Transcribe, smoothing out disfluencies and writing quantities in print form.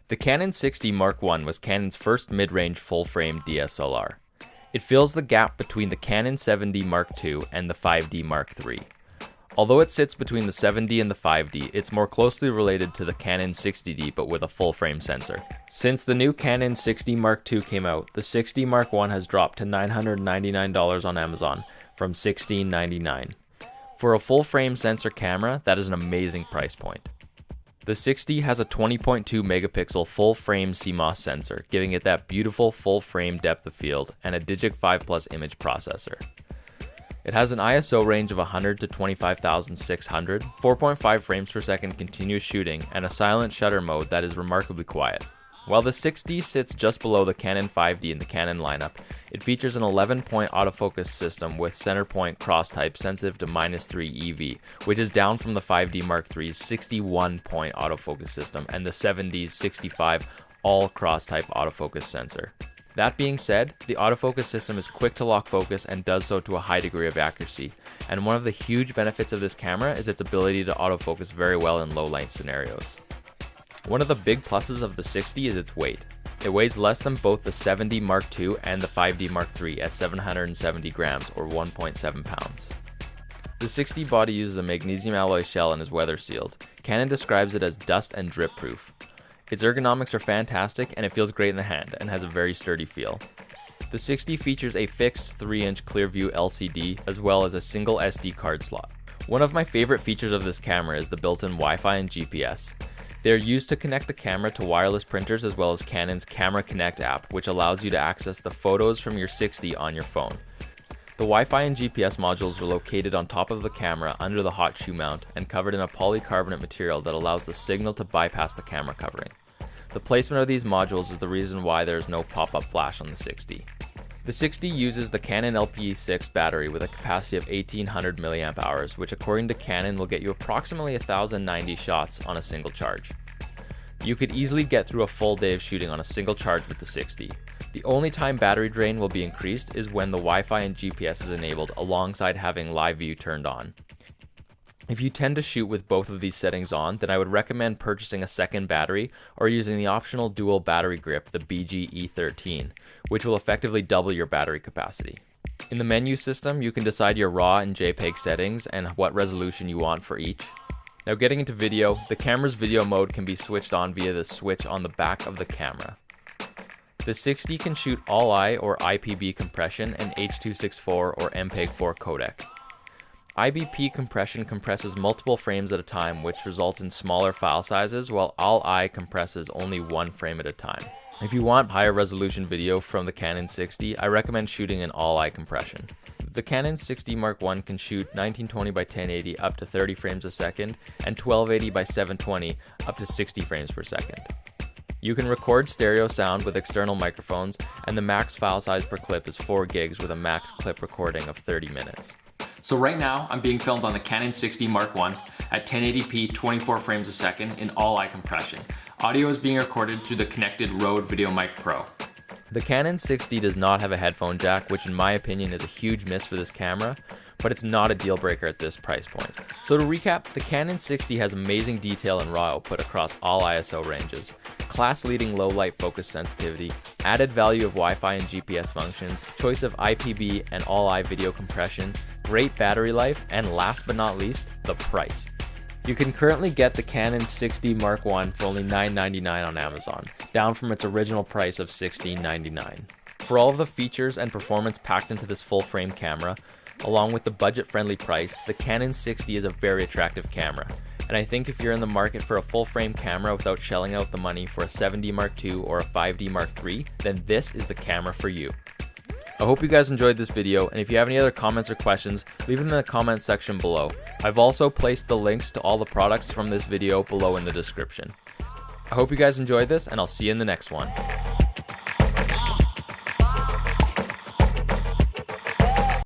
The Canon 60 Mark I was Canon's first mid-range full-frame DSLR. It fills the gap between the Canon 7D Mark II and the 5D Mark III. Although it sits between the 7D and the 5D, it's more closely related to the Canon 60D but with a full-frame sensor. Since the new Canon 60 Mark II came out, the 60 Mark I has dropped to $999 on Amazon from $1,699. For a full-frame sensor camera, that is an amazing price point. The 60 has a 20.2 megapixel full-frame CMOS sensor, giving it that beautiful full-frame depth of field and a Digic 5 Plus image processor. It has an ISO range of 100 to 25,600, 4.5 frames per second continuous shooting, and a silent shutter mode that is remarkably quiet. While the 60 sits just below the Canon 5D in the Canon lineup, it features an 11-point autofocus system with center point cross type sensitive to -3 EV, which is down from the 5D Mark III's 61-point autofocus system and the 7D's 65 all cross type autofocus sensor. That being said, the autofocus system is quick to lock focus and does so to a high degree of accuracy, and one of the huge benefits of this camera is its ability to autofocus very well in low light scenarios. One of the big pluses of the 60 is its weight. It weighs less than both the 7D Mark II and the 5D Mark III at 770 grams or 1.7 pounds. The 60 body uses a magnesium alloy shell and is weather sealed. Canon describes it as dust and drip proof. Its ergonomics are fantastic and it feels great in the hand and has a very sturdy feel. The 60 features a fixed 3-inch Clearview LCD as well as a single SD card slot. One of my favorite features of this camera is the built-in Wi-Fi and GPS. They are used to connect the camera to wireless printers as well as Canon's Camera Connect app, which allows you to access the photos from your 60 on your phone. The Wi-Fi and GPS modules are located on top of the camera under the hot shoe mount and covered in a polycarbonate material that allows the signal to bypass the camera covering. The placement of these modules is the reason why there is no pop-up flash on the 60. The 60 uses the Canon LPE6 battery with a capacity of 1800 mAh, which according to Canon will get you approximately 1090 shots on a single charge. You could easily get through a full day of shooting on a single charge with the 60. The only time battery drain will be increased is when the Wi-Fi and GPS is enabled alongside having live view turned on. If you tend to shoot with both of these settings on, then I would recommend purchasing a second battery or using the optional dual battery grip, the BG-E13, which will effectively double your battery capacity. In the menu system, you can decide your RAW and JPEG settings and what resolution you want for each. Now getting into video, the camera's video mode can be switched on via the switch on the back of the camera. The 60 can shoot all-I or IPB compression and H.264 or MPEG-4 codec. IBP compression compresses multiple frames at a time, which results in smaller file sizes, while all-I compresses only one frame at a time. If you want higher resolution video from the Canon 60, I recommend shooting in all-I compression. The Canon 60 Mark I can shoot 1920 by 1080 up to 30 frames a second and 1280 by 720 up to 60 frames per second. You can record stereo sound with external microphones, and the max file size per clip is 4 gigs with a max clip recording of 30 minutes. So right now, I'm being filmed on the Canon 60 Mark I at 1080p 24 frames a second in all-I compression. Audio is being recorded through the connected Rode VideoMic Pro. The Canon 60 does not have a headphone jack, which in my opinion is a huge miss for this camera, but it's not a deal breaker at this price point. So to recap, the Canon 60 has amazing detail and raw output across all ISO ranges, class-leading low-light focus sensitivity, added value of Wi-Fi and GPS functions, choice of IPB and all-I video compression, great battery life, and last but not least, the price. You can currently get the Canon 60 Mark I for only $999 on Amazon, down from its original price of $1699. For all of the features and performance packed into this full-frame camera, along with the budget-friendly price, the Canon 60 is a very attractive camera, and I think if you're in the market for a full-frame camera without shelling out the money for a 7D Mark II or a 5D Mark III, then this is the camera for you. I hope you guys enjoyed this video, and if you have any other comments or questions, leave them in the comments section below. I've also placed the links to all the products from this video below in the description. I hope you guys enjoyed this, and I'll see you in the next one.